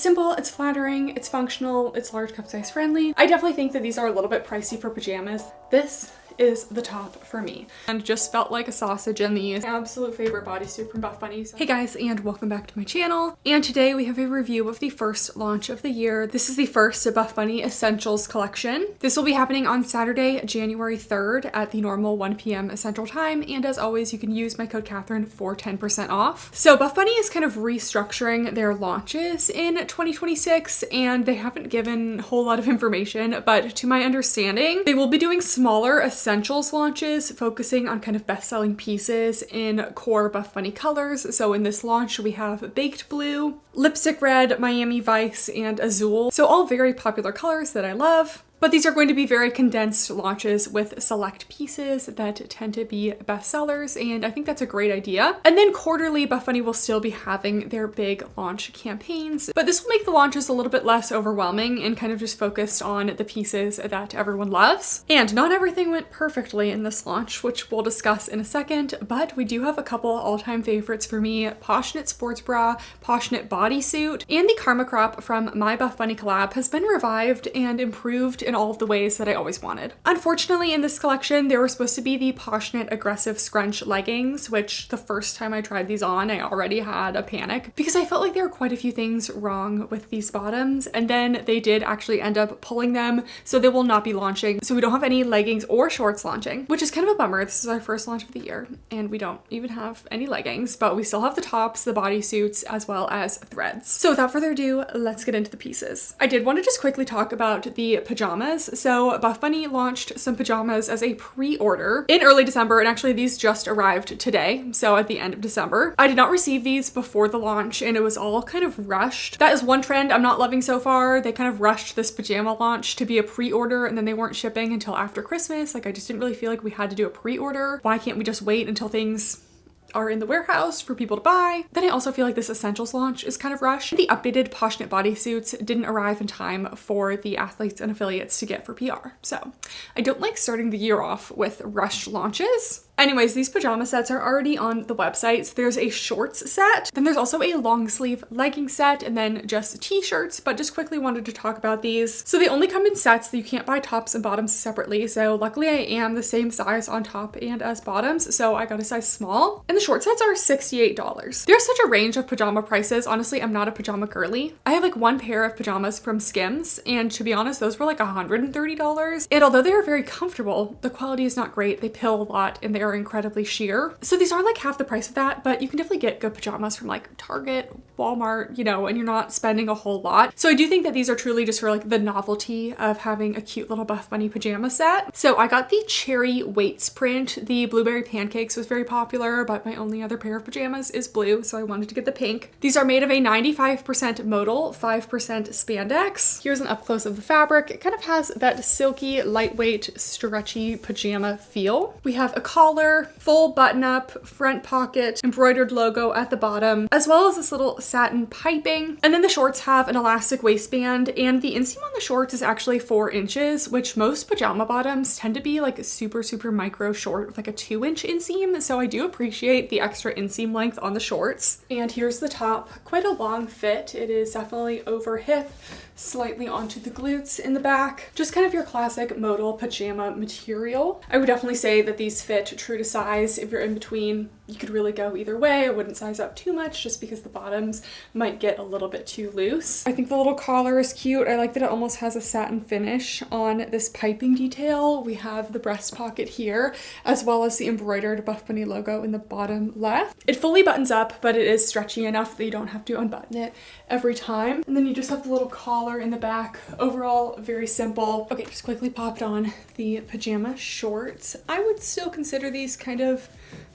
It's simple, it's flattering, it's functional, it's large cup size friendly. I definitely think that these are a little bit pricey for pajamas. This is the top for me and just felt like a sausage in these. My absolute favorite bodysuit from Buffbunny. Hey guys, and welcome back to my channel. And today we have a review of the first launch of the year. This is the first Buffbunny Essentials collection. This will be happening on Saturday, January 3rd at the normal 1 p.m. Central Time. And as always, you can use my code Catherine for 10% off. So Buffbunny is kind of restructuring their launches in 2026, and they haven't given a whole lot of information, but to my understanding, they will be doing smaller Essentials launches, focusing on kind of best-selling pieces in core Buffbunny colors. So in this launch, we have Baked Blue, Lipstick Red, Miami Vice, and Azul. So all very popular colors that I love. But these are going to be very condensed launches with select pieces that tend to be bestsellers, and I think that's a great idea. And then quarterly, Buffbunny will still be having their big launch campaigns, but this will make the launches a little bit less overwhelming and kind of just focused on the pieces that everyone loves. And not everything went perfectly in this launch, which we'll discuss in a second, but we do have a couple all-time favorites for me: Poshknit sports bra, Poshknit bodysuit, and the Karma Crop from my Buffbunny collab has been revived and improved in all of the ways that I always wanted. Unfortunately, in this collection, there were supposed to be the Poshknit aggressive scrunch leggings, which the first time I tried these on, I already had a panic because I felt like there were quite a few things wrong with these bottoms, and then they did actually end up pulling them, so they will not be launching. So we don't have any leggings or shorts launching, which is kind of a bummer. This is our first launch of the year, and we don't even have any leggings, but we still have the tops, the bodysuits, as well as threads. So without further ado, let's get into the pieces. I did want to just quickly talk about the pajamas. So Buffbunny launched some pajamas as a pre-order in early December, and actually these just arrived today, so at the end of December. I did not receive these before the launch, and it was all kind of rushed. That is one trend I'm not loving so far. They kind of rushed this pajama launch to be a pre-order, and then they weren't shipping until after Christmas. Like, I just didn't really feel like we had to do a pre-order. Why can't we just wait until things are in the warehouse for people to buy? Then I also feel like this Essentials launch is kind of rushed. The updated Poshknit bodysuits didn't arrive in time for the athletes and affiliates to get for PR. So I don't like starting the year off with rushed launches. Anyways, these pajama sets are already on the website. So there's a shorts set, then there's also a long sleeve legging set, and then just t-shirts, but just quickly wanted to talk about these. So they only come in sets, that you can't buy tops and bottoms separately. So luckily I am the same size on top and as bottoms, so I got a size small. And the short sets are $68. There's such a range of pajama prices. Honestly, I'm not a pajama girly. I have like one pair of pajamas from Skims, and to be honest, those were like $130. And although they are very comfortable, the quality is not great. They pill a lot and they are incredibly sheer. So these are like half the price of that, but you can definitely get good pajamas from like Target, Walmart, you know, and you're not spending a whole lot. So I do think that these are truly just for like the novelty of having a cute little Buffbunny pajama set. So I got the cherry weights print. The blueberry pancakes was very popular, but my only other pair of pajamas is blue, so I wanted to get the pink. These are made of a 95% modal, 5% spandex. Here's an up close of the fabric. It kind of has that silky, lightweight, stretchy pajama feel. We have a collar, full button up, front pocket, embroidered logo at the bottom, as well as this little satin piping. And then the shorts have an elastic waistband, and the inseam on the shorts is actually 4 inches, which most pajama bottoms tend to be like super micro short with like a 2-inch inseam. So I do appreciate the extra inseam length on the shorts. And here's the top, quite a long fit. It is definitely over hip, slightly onto the glutes in the back. Just kind of your classic modal pajama material. I would definitely say that these fit true to size. If you're in between, you could really go either way. I wouldn't size up too much just because the bottoms might get a little bit too loose. I think the little collar is cute. I like that it almost has a satin finish on this piping detail. We have the breast pocket here, as well as the embroidered Buffbunny logo in the bottom left. It fully buttons up, but it is stretchy enough that you don't have to unbutton it every time. And then you just have the little collar in the back. Overall, very simple. Okay, just quickly popped on the pajama shorts. I would still consider these kind of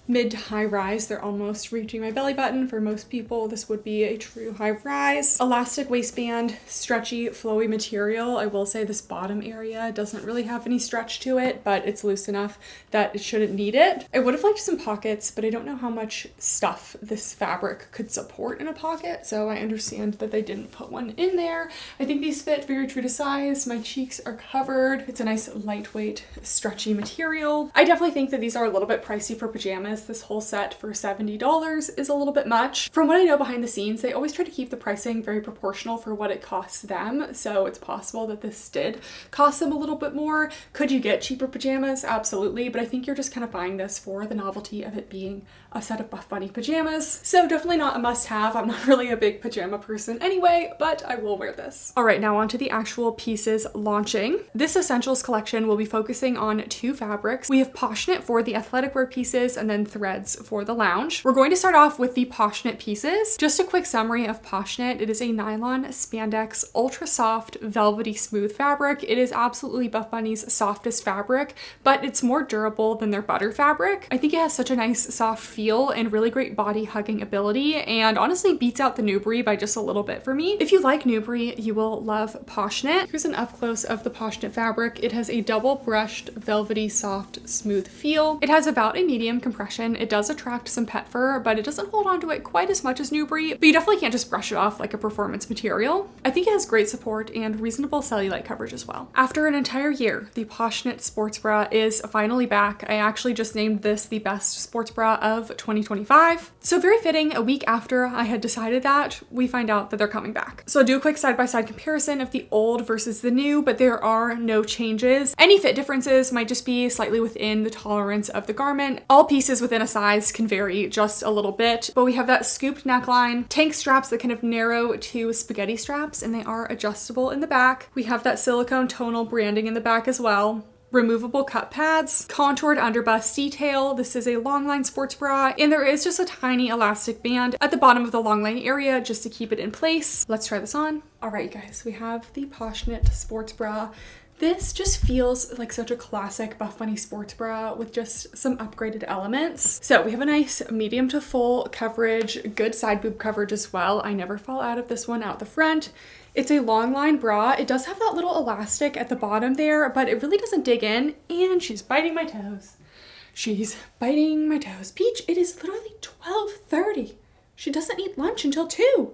mid to high rise. They're almost reaching my belly button. For most people, this would be a true high rise. Elastic waistband, stretchy, flowy material. I will say this bottom area doesn't really have any stretch to it, but it's loose enough that it shouldn't need it. I would have liked some pockets, but I don't know how much stuff this fabric could support in a pocket, so I understand that they didn't put one in there. I think these fit very true to size. My cheeks are covered. It's a nice lightweight, stretchy material. I definitely think that these are a little bit pricey for pajamas, pajamas, this whole set for $70 is a little bit much. From what I know behind the scenes, they always try to keep the pricing very proportional for what it costs them. So it's possible that this did cost them a little bit more. Could you get cheaper pajamas? Absolutely. But I think you're just kind of buying this for the novelty of it being a set of Buffbunny pajamas. So definitely not a must-have. I'm not really a big pajama person anyway, but I will wear this. All right, now on to the actual pieces launching. This essentials collection will be focusing on 2 fabrics. We have Poshknit for the athletic wear pieces and then threads for the lounge. We're going to start off with the Poshknit pieces. Just a quick summary of Poshknit. It is a nylon spandex, ultra soft, velvety smooth fabric. It is absolutely Buffbunny's softest fabric, but it's more durable than their butter fabric. I think it has such a nice soft feel and really great body hugging ability, and honestly beats out the Newbury by just a little bit for me. If you like Newbury, you will love Poshknit. Here's an up close of the Poshknit fabric. It has a double brushed, velvety, soft, smooth feel. It has about a medium compression. It does attract some pet fur, but it doesn't hold on to it quite as much as Newbury, but you definitely can't just brush it off like a performance material. I think it has great support and reasonable cellulite coverage as well. After an entire year, the Poshknit sports bra is finally back. I actually just named this the best sports bra of 2025. So very fitting, a week after I had decided that, we find out that they're coming back. So I'll do a quick side-by-side comparison of the old versus the new, but there are no changes. Any fit differences might just be slightly within the tolerance of the garment. All pieces within a size can vary just a little bit, but we have that scooped neckline, tank straps that kind of narrow to spaghetti straps, and they are adjustable in the back. We have that silicone tonal branding in the back as well. Removable cup pads, contoured underbust detail. This is a longline sports bra, and there is just a tiny elastic band at the bottom of the longline area just to keep it in place. Let's try this on. All right, you guys, we have the Poshknit sports bra. This just feels like such a classic Buffbunny sports bra with just some upgraded elements. So we have a nice medium to full coverage, good side boob coverage as well. I never fall out of this one out the front. It's a long line bra. It does have that little elastic at the bottom there, but it really doesn't dig in, and she's biting my toes. She's biting my toes. Peach, it is literally 12:30. She doesn't eat lunch until 2.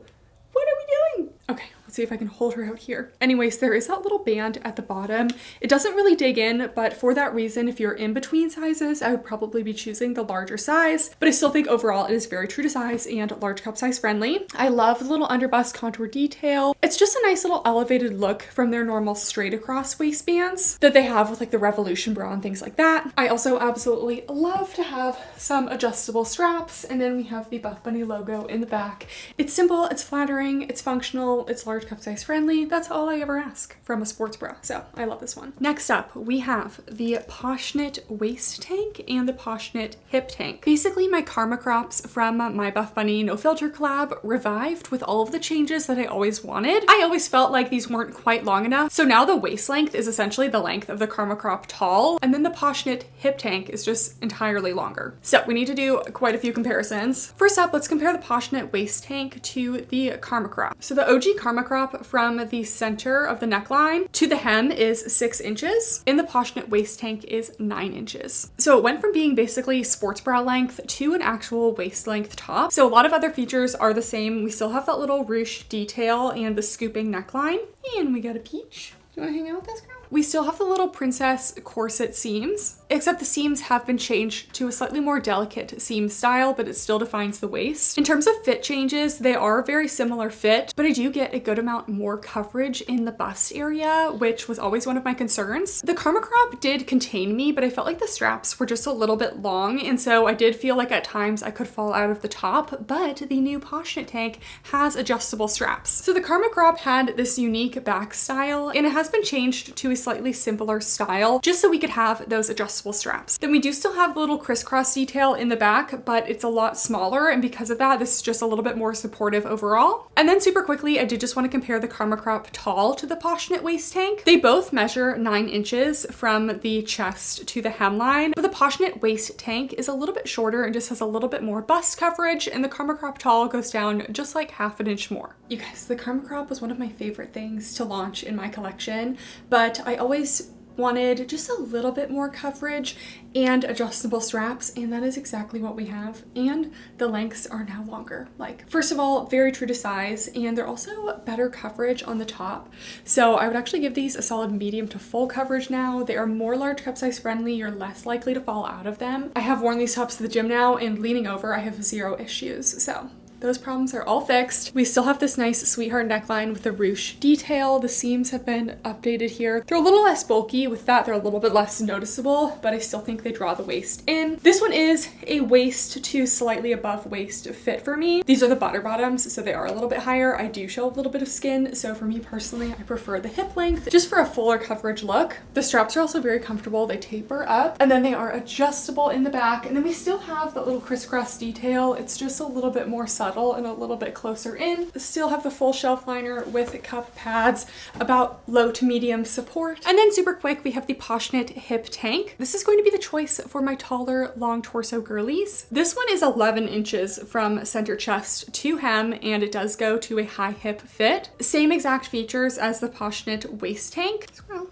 What are we doing? Okay, let's see if I can hold her out here. Anyways, there is that little band at the bottom. It doesn't really dig in, but for that reason, if you're in between sizes, I would probably be choosing the larger size, but I still think overall it is very true to size and large cup size friendly. I love the little underbust contour detail. It's just a nice little elevated look from their normal straight across waistbands that they have with like the Revolution bra and things like that. I also absolutely love to have some adjustable straps, and then we have the Buffbunny logo in the back. It's simple, it's flattering, it's functional, it's large cup size friendly. That's all I ever ask from a sports bra. So I love this one. Next up, we have the Poshknit waist tank and the Poshknit hip tank. Basically my Karma crops from my Buffbunny No Filter collab revived with all of the changes that I always wanted. I always felt like these weren't quite long enough. So now the waist length is essentially the length of the Karma crop tall, and then the Poshknit hip tank is just entirely longer. So we need to do quite a few comparisons. First up, let's compare the Poshknit waist tank to the Karma crop. So the OG Karma crop from the center of the neckline to the hem is 6 inches, and the Poshknit waist tank is 9 inches. So it went from being basically sports bra length to an actual waist length top. So a lot of other features are the same. We still have that little ruche detail and the scooping neckline. And we got a Peach. Do you want to hang out with us, girl? We still have the little princess corset seams, except the seams have been changed to a slightly more delicate seam style, but it still defines the waist. In terms of fit changes, they are very similar fit, but I do get a good amount more coverage in the bust area, which was always one of my concerns. The Karma crop did contain me, but I felt like the straps were just a little bit long, and so I did feel like at times I could fall out of the top, but the new Poshknit tank has adjustable straps. So the Karma crop had this unique back style, and it has been changed to a slightly simpler style just so we could have those adjustable straps. Then we do still have the little crisscross detail in the back, but it's a lot smaller, and because of that, this is just a little bit more supportive overall. And then super quickly, I did just want to compare the Karma crop tall to the Poshknit waist tank. They both measure 9 inches from the chest to the hemline, but the Poshknit waist tank is a little bit shorter and just has a little bit more bust coverage, and the Karma crop tall goes down just like half an inch more. You guys, the Karma crop was one of my favorite things to launch in my collection, but I always wanted just a little bit more coverage and adjustable straps, and that is exactly what we have. And the lengths are now longer. Like, first of all, very true to size, and they're also better coverage on the top. So I would actually give these a solid medium to full coverage now. They are more large cup size friendly. You're less likely to fall out of them. I have worn these tops to the gym now, and leaning over, I have zero issues. So those problems are all fixed. We still have this nice sweetheart neckline with the ruche detail. The seams have been updated here. They're a little less bulky. With that, they're a little bit less noticeable, but I still think they draw the waist in. This one is a waist to slightly above waist fit for me. These are the butter bottoms, so they are a little bit higher. I do show a little bit of skin, so for me personally, I prefer the hip length just for a fuller coverage look. The straps are also very comfortable. They taper up, and then they are adjustable in the back, and then we still have that little crisscross detail. It's just a little bit more subtle and a little bit closer in. Still have the full shelf liner with cup pads, about low to medium support. And then super quick, we have the Poshknit hip tank. This is going to be the choice for my taller, long torso girlies. This one is 11 inches from center chest to hem, and it does go to a high hip fit. Same exact features as the Poshknit waist tank. Well,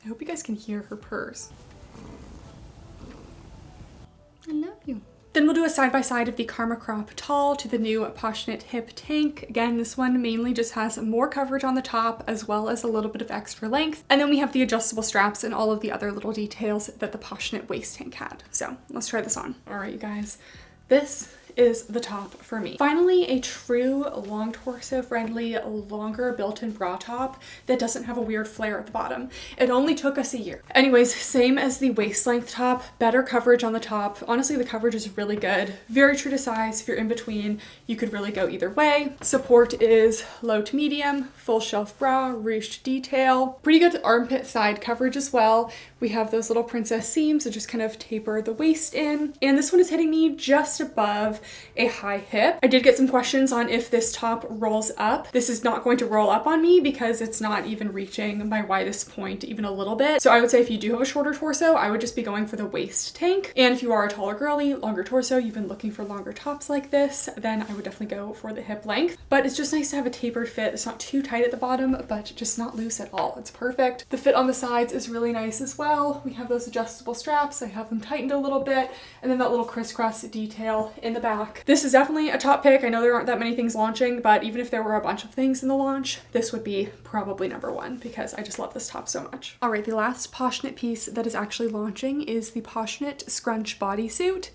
I hope you guys can hear her purrs. I love you. Then we'll do a side-by-side of the Karma Crop Tall to the new Poshknit hip tank. Again, this one mainly just has more coverage on the top as well as a little bit of extra length. And then we have the adjustable straps and all of the other little details that the Poshknit waist tank had. So let's try this on. All right, you guys, this is the top for me. Finally, a true long torso friendly, longer built-in bra top that doesn't have a weird flare at the bottom. It only took us a year. Anyways, same as the waist length top, better coverage on the top. Honestly, the coverage is really good. Very true to size. If you're in between, you could really go either way. Support is low to medium, full shelf bra, ruched detail. Pretty good armpit side coverage as well. We have those little princess seams that just kind of taper the waist in. And this one is hitting me just above a high hip. I did get some questions on if this top rolls up. This is not going to roll up on me because it's not even reaching my widest point even a little bit. So I would say if you do have a shorter torso, I would just be going for the waist tank. And if you are a taller girly, longer torso, you've been looking for longer tops like this, then I would definitely go for the hip length. But it's just nice to have a tapered fit. It's not too tight at the bottom, but just not loose at all. It's perfect. The fit on the sides is really nice as well. We have those adjustable straps. I have them tightened a little bit, and then that little crisscross detail in the back. This is definitely a top pick. I know there aren't that many things launching, but even if there were a bunch of things in the launch, this would be probably number one because I just love this top so much. All right, the last Poshknit piece that is actually launching is the Poshknit scrunch bodysuit.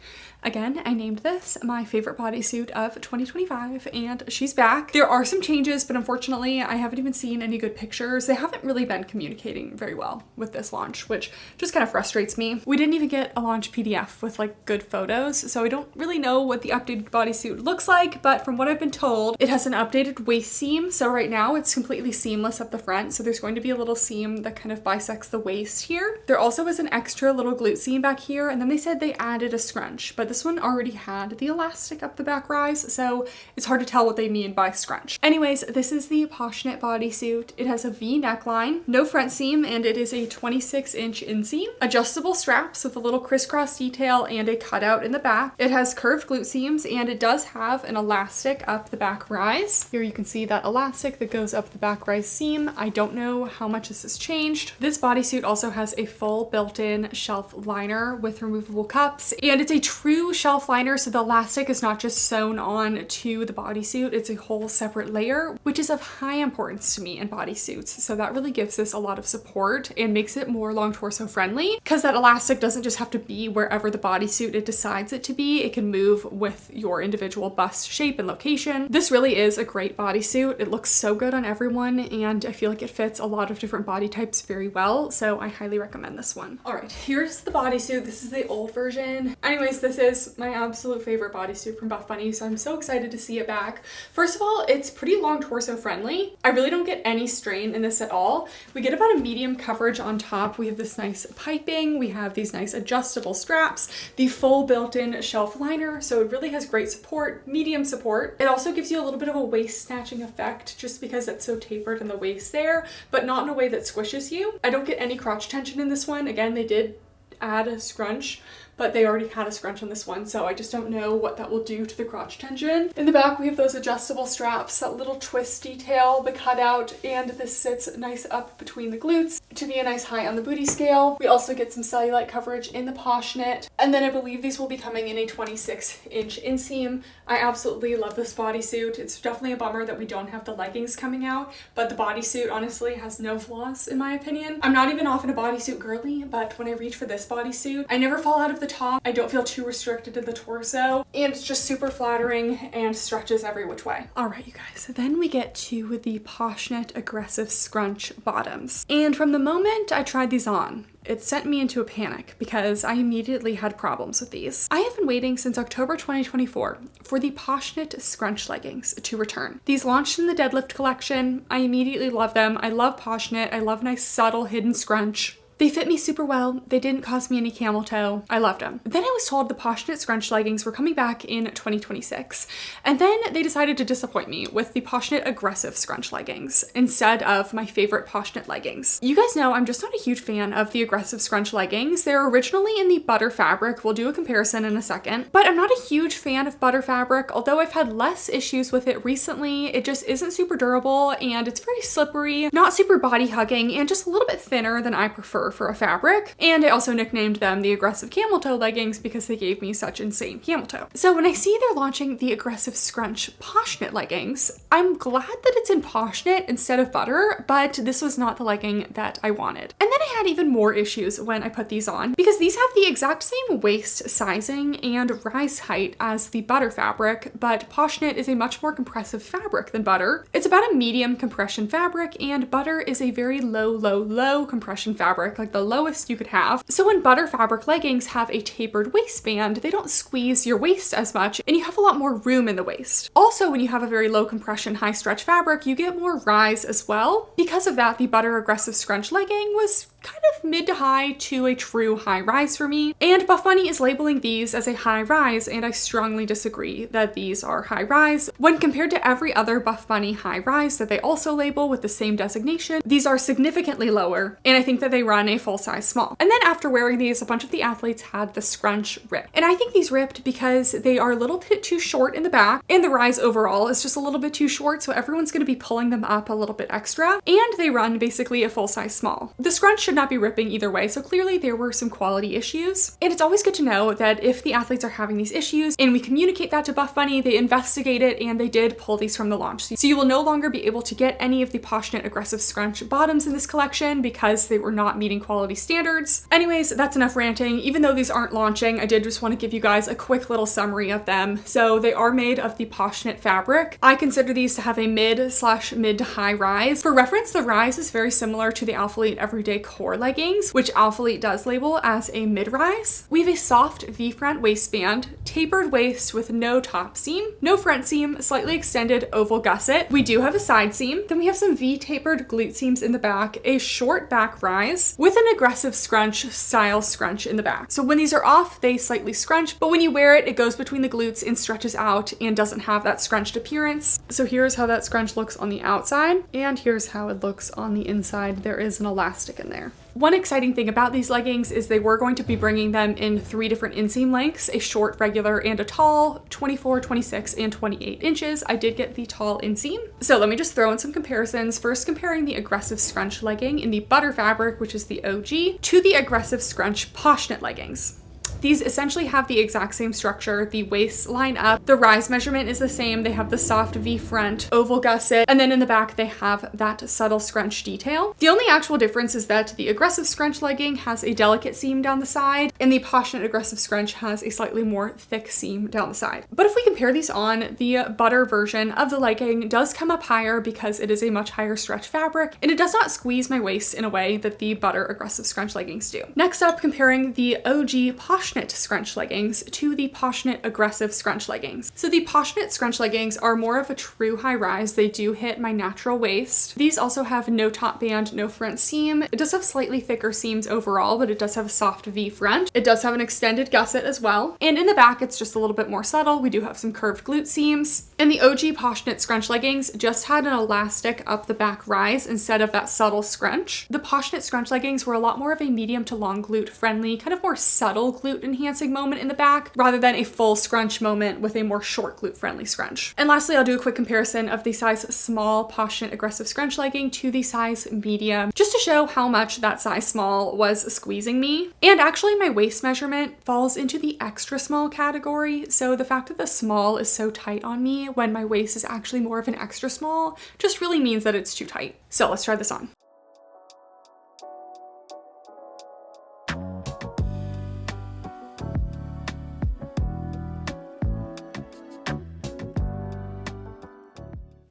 Again, I named this my favorite bodysuit of 2025, and she's back. There are some changes, but unfortunately, I haven't even seen any good pictures. They haven't really been communicating very well with this launch, which just kind of frustrates me. We didn't even get a launch PDF with like good photos, so I don't really know what the updated bodysuit looks like, but from what I've been told, it has an updated waist seam. So right now it's completely seamless up the front, so there's going to be a little seam that kind of bisects the waist here. There also is an extra little glute seam back here, and then they said they added a scrunch, but this one already had the elastic up the back rise, so it's hard to tell what they mean by scrunch. Anyways, this is the Poshknit bodysuit. It has a V neckline, no front seam, and it is a 26-inch inseam. Adjustable straps with a little crisscross detail and a cutout in the back. It has curved glute seams, and it does have an elastic up the back rise. Here you can see that elastic that goes up the back rise seam. I don't know how much this has changed. This bodysuit also has a full built-in shelf liner with removable cups, and it's a true shelf liner, so the elastic is not just sewn on to the bodysuit. It's a whole separate layer, which is of high importance to me in bodysuits. So that really gives this a lot of support and makes it more long torso friendly, because that elastic doesn't just have to be wherever the bodysuit it decides it to be. It can move with your individual bust shape and location. This really is a great bodysuit. It looks so good on everyone, and I feel like it fits a lot of different body types very well, so I highly recommend this one. All right, here's the bodysuit. This is the old version. Anyways, this is my absolute favorite bodysuit from Buffbunny, so I'm so excited to see it back. First of all, it's pretty long torso friendly. I really don't get any strain in this at all. We get about a medium coverage on top. We have this nice piping. We have these nice adjustable straps, the full built-in shelf liner, so it really has great support, medium support. It also gives you a little bit of a waist snatching effect just because it's so tapered in the waist there, but not in a way that squishes you. I don't get any crotch tension in this one. Again, they did add a scrunch, but they already had a scrunch on this one, so I just don't know what that will do to the crotch tension. In the back, we have those adjustable straps, that little twist detail, the cutout, and this sits nice up between the glutes. to be a nice high on the booty scale. We also get some cellulite coverage in the Poshknit. And then I believe these will be coming in a 26-inch inseam. I absolutely love this bodysuit. It's definitely a bummer that we don't have the leggings coming out, but the bodysuit honestly has no flaws in my opinion. I'm not even often a bodysuit girly, but when I reach for this bodysuit, I never fall out of the top. I don't feel too restricted to the torso, and it's just super flattering and stretches every which way. All right, you guys, then we get to the Poshknit aggressive scrunch bottoms. And from the moment I tried these on, it sent me into a panic because I immediately had problems with these. I have been waiting since October 2024 for the Poshknit scrunch leggings to return. These launched in the deadlift collection. I immediately love them. I love Poshknit. I love nice subtle hidden scrunch. They fit me super well. They didn't cause me any camel toe. I loved them. Then I was told the Poshknit scrunch leggings were coming back in 2026. And then they decided to disappoint me with the Poshknit aggressive scrunch leggings instead of my favorite Poshknit leggings. You guys know I'm just not a huge fan of the aggressive scrunch leggings. They're originally in the butter fabric. We'll do a comparison in a second. But I'm not a huge fan of butter fabric, although I've had less issues with it recently. It just isn't super durable and it's very slippery, not super body hugging, and just a little bit thinner than I prefer for a fabric. And I also nicknamed them the aggressive camel toe leggings because they gave me such insane camel toe. So when I see they're launching the aggressive scrunch Poshknit leggings, I'm glad that it's in Poshknit instead of butter, but this was not the legging that I wanted. And then I had even more issues when I put these on because these have the exact same waist sizing and rise height as the butter fabric, but Poshknit is a much more compressive fabric than butter. It's about a medium compression fabric, and butter is a very low compression fabric, like the lowest you could have. So when butter fabric leggings have a tapered waistband, they don't squeeze your waist as much and you have a lot more room in the waist. Also, when you have a very low compression, high stretch fabric, you get more rise as well. Because of that, the butter aggressive scrunch legging was kind of mid to high to a true high rise for me. And Buffbunny is labeling these as a high rise, and I strongly disagree that these are high rise. When compared to every other Buffbunny high rise that they also label with the same designation, these are significantly lower, and I think that they run a full size small. And then after wearing these, a bunch of the athletes had the scrunch rip. And I think these ripped because they are a little bit too short in the back, and the rise overall is just a little bit too short, so everyone's going to be pulling them up a little bit extra, and they run basically a full size small. The scrunch should not be ripping either way, so clearly there were some quality issues. And it's always good to know that if the athletes are having these issues and we communicate that to Buffbunny, they investigate it and they did pull these from the launch. So you will no longer be able to get any of the Poshknit aggressive scrunch bottoms in this collection because they were not meeting quality standards. Anyways, that's enough ranting. Even though these aren't launching, I did just want to give you guys a quick little summary of them. So they are made of the Poshknit fabric. I consider these to have a mid to high rise. For reference, the rise is very similar to the Alphalete Everyday Core leggings, which Alphalete does label as a mid-rise. We have a soft V-front waistband, tapered waist with no top seam, no front seam, slightly extended oval gusset. We do have a side seam. Then we have some V-tapered glute seams in the back, a short back rise with an aggressive scrunch style scrunch in the back. So when these are off, they slightly scrunch, but when you wear it, it goes between the glutes and stretches out and doesn't have that scrunched appearance. So here's how that scrunch looks on the outside, and here's how it looks on the inside. There is an elastic in there. One exciting thing about these leggings is they were going to be bringing them in 3 different inseam lengths, a short, regular, and a tall, 24, 26, and 28 inches. I did get the tall inseam. So let me just throw in some comparisons. First, comparing the aggressive scrunch legging in the butter fabric, which is the OG, to the aggressive scrunch Poshknit leggings. These essentially have the exact same structure. The waist line up, the rise measurement is the same. They have the soft V front, oval gusset, and then in the back they have that subtle scrunch detail. The only actual difference is that the aggressive scrunch legging has a delicate seam down the side, and the Poshknit aggressive scrunch has a slightly more thick seam down the side. But if we compare these on, the butter version of the legging does come up higher because it is a much higher stretch fabric, and it does not squeeze my waist in a way that the butter aggressive scrunch leggings do. Next up, comparing the OG Poshknit scrunch leggings to the Poshknit aggressive scrunch leggings. So the Poshknit scrunch leggings are more of a true high rise. They do hit my natural waist. These also have no top band, no front seam. It does have slightly thicker seams overall, but it does have a soft V front. It does have an extended gusset as well. And in the back, it's just a little bit more subtle. We do have some curved glute seams. And the OG Poshknit scrunch leggings just had an elastic up the back rise instead of that subtle scrunch. The Poshknit scrunch leggings were a lot more of a medium to long glute friendly, kind of more subtle glute enhancing moment in the back rather than a full scrunch moment with a more short glute friendly scrunch. And lastly, I'll do a quick comparison of the size small Poshknit aggressive scrunch legging to the size medium, just to show how much that size small was squeezing me. And actually my waist measurement falls into the extra small category, so the fact that the small is so tight on me when my waist is actually more of an extra small just really means that it's too tight. So let's try this on.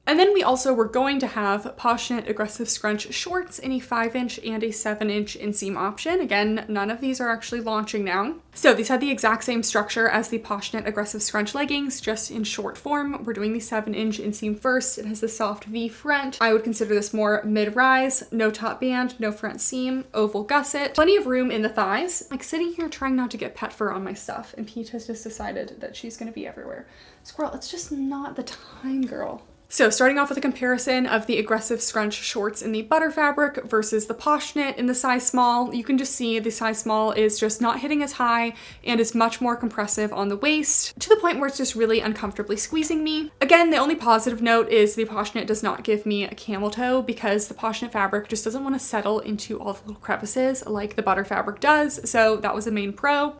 And then we also were going to have Poshknit aggressive scrunch shorts in a 5-inch and a 7-inch inseam option. Again, none of these are actually launching now. So these had the exact same structure as the Poshknit aggressive scrunch leggings, just in short form. We're doing the 7-inch inseam first. It has the soft V front. I would consider this more mid-rise, no top band, no front seam, oval gusset, plenty of room in the thighs. Like sitting here trying not to get pet fur on my stuff, and Pete has just decided that she's gonna be everywhere. Squirrel, it's just not the time, girl. So starting off with a comparison of the aggressive scrunch shorts in the butter fabric versus the Poshknit in the size small, you can just see the size small is just not hitting as high and is much more compressive on the waist to the point where it's just really uncomfortably squeezing me. Again, the only positive note is the Poshknit does not give me a camel toe because the Poshknit fabric just doesn't want to settle into all the little crevices like the butter fabric does, so that was a main pro.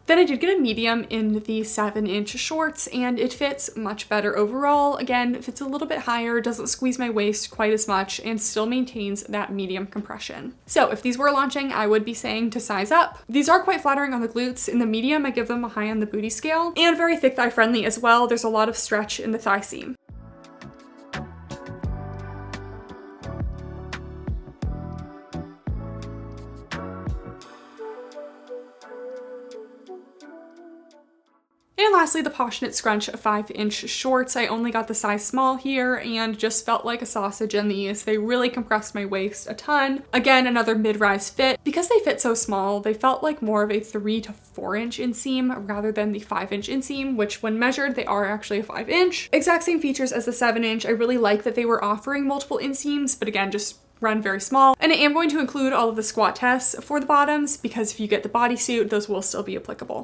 Then I did get a medium in the 7-inch shorts and it fits much better overall. Again, it fits a little bit higher, doesn't squeeze my waist quite as much, and still maintains that medium compression. So if these were launching, I would be saying to size up. These are quite flattering on the glutes. In the medium, I give them a high on the booty scale, and very thick thigh friendly as well. There's a lot of stretch in the thigh seam. And lastly, the Poshknit scrunch 5-inch shorts. I only got the size small here and just felt like a sausage in these. They really compressed my waist a ton. Again, another mid-rise fit. Because they fit so small, they felt like more of a 3 to 4-inch inseam rather than the 5-inch inseam, which when measured, they are actually a 5-inch. Exact same features as the 7-inch. I really like that they were offering multiple inseams, but again, just run very small. And I am going to include all of the squat tests for the bottoms because if you get the bodysuit, those will still be applicable.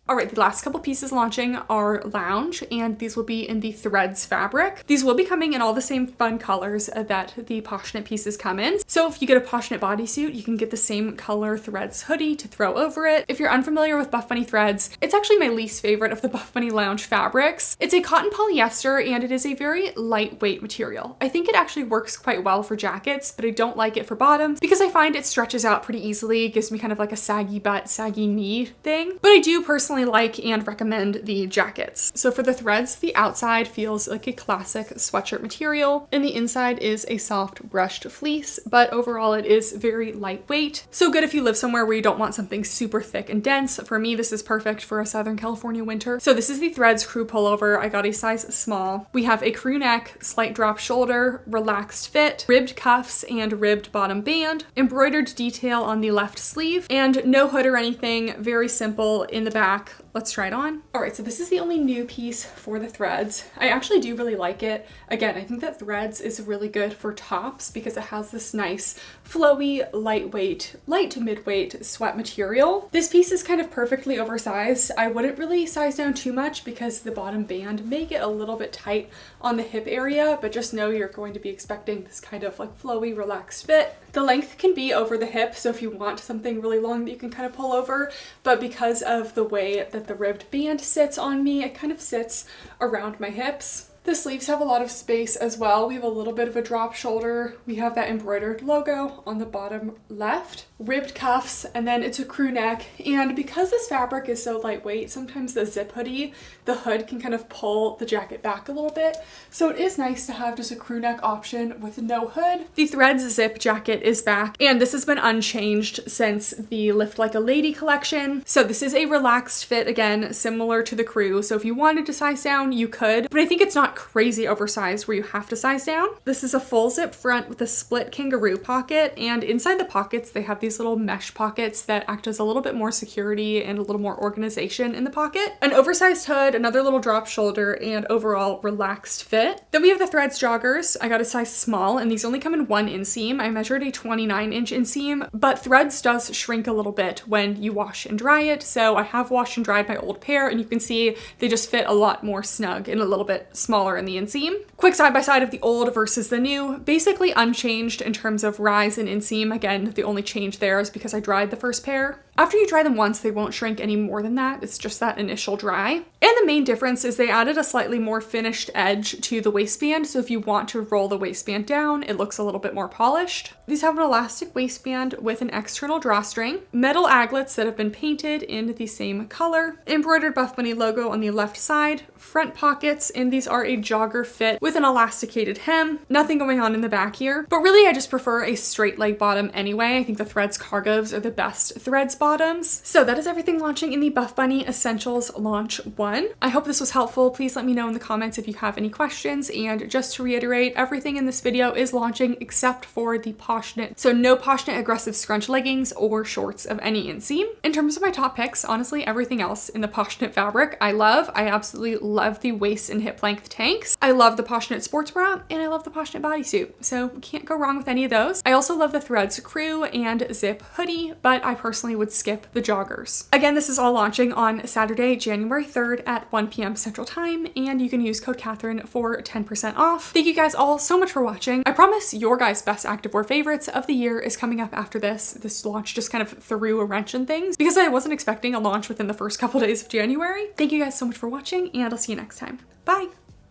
All right, the last couple pieces launching are lounge, and these will be in the threads fabric. These will be coming in all the same fun colors that the Poshknit pieces come in. So if you get a Poshknit bodysuit, you can get the same color threads hoodie to throw over it. If you're unfamiliar with Buffbunny threads, it's actually my least favorite of the Buffbunny lounge fabrics. It's a cotton polyester, and it is a very lightweight material. I think it actually works quite well for jackets, but I don't like it for bottoms because I find it stretches out pretty easily. It gives me kind of like a saggy butt, saggy knee thing. But I do personally like and recommend the jackets. So for the threads, the outside feels like a classic sweatshirt material, and the inside is a soft brushed fleece, but overall it is very lightweight. So good if you live somewhere where you don't want something super thick and dense. For me, this is perfect for a Southern California winter. So this is the threads crew pullover. I got a size small. We have a crew neck, slight drop shoulder, relaxed fit, ribbed cuffs, and ribbed bottom band, embroidered detail on the left sleeve, and no hood or anything. Very simple in the back. Let's try it on. All right, so this is the only new piece for the threads. I actually do really like it. Again, I think that threads is really good for tops because it has this nice flowy, lightweight, light to mid-weight sweat material. This piece is kind of perfectly oversized. I wouldn't really size down too much because the bottom band may get a little bit tight on the hip area, but just know you're going to be expecting this kind of like flowy, relaxed fit. The length can be over the hip, so if you want something really long that you can kind of pull over, but because of the way that the ribbed band sits on me, it kind of sits around my hips. The sleeves have a lot of space as well. We have a little bit of a drop shoulder. We have that embroidered logo on the bottom left, ribbed cuffs, and then it's a crew neck. And because this fabric is so lightweight, sometimes the zip hoodie, the hood can kind of pull the jacket back a little bit. So it is nice to have just a crew neck option with no hood. The threads zip jacket is back, and this has been unchanged since the Lift Like a Lady collection. So this is a relaxed fit, again, similar to the crew. So if you wanted to size down, you could, but I think it's not crazy oversized where you have to size down. This is a full zip front with a split kangaroo pocket, and inside the pockets they have these little mesh pockets that act as a little bit more security and a little more organization in the pocket. An oversized hood, another little drop shoulder, and overall relaxed fit. Then we have the threads joggers. I got a size small, and these only come in one inseam. I measured a 29-inch inseam, but threads does shrink a little bit when you wash and dry it. So I have washed and dried my old pair, and you can see they just fit a lot more snug and a little bit smaller in the inseam. Quick side by side of the old versus the new, basically unchanged in terms of rise and inseam. Again, the only change there is because I dried the first pair. After you dry them once, they won't shrink any more than that. It's just that initial dry. And the main difference is they added a slightly more finished edge to the waistband. So if you want to roll the waistband down, it looks a little bit more polished. These have an elastic waistband with an external drawstring, metal aglets that have been painted in the same color, embroidered Buffbunny logo on the left side, front pockets, and these are a jogger fit with an elasticated hem. Nothing going on in the back here, but really I just prefer a straight leg bottom anyway. I think the threads cargos are the best threads bottoms. So that is everything launching in the Buffbunny Essentials Launch 1. I hope this was helpful. Please let me know in the comments if you have any questions, and just to reiterate, everything in this video is launching except for the Poshknit. So no Poshknit aggressive scrunch leggings or shorts of any inseam. In terms of my top picks, honestly everything else in the Poshknit fabric I love. I absolutely love the waist and hip length tanks. I love the Poshknit sports bra, and I love the Poshknit bodysuit. So can't go wrong with any of those. I also love the threads crew and zip hoodie, but I personally would skip the joggers. Again, this is all launching on Saturday, January 3rd at 1 p.m. Central Time, and you can use code Catherine for 10% off. Thank you guys all so much for watching. I promise your guys' best activewear favorites of the year is coming up after this. This launch just kind of threw a wrench in things because I wasn't expecting a launch within the first couple days of January. Thank you guys so much for watching, and I'll see you next time. Bye!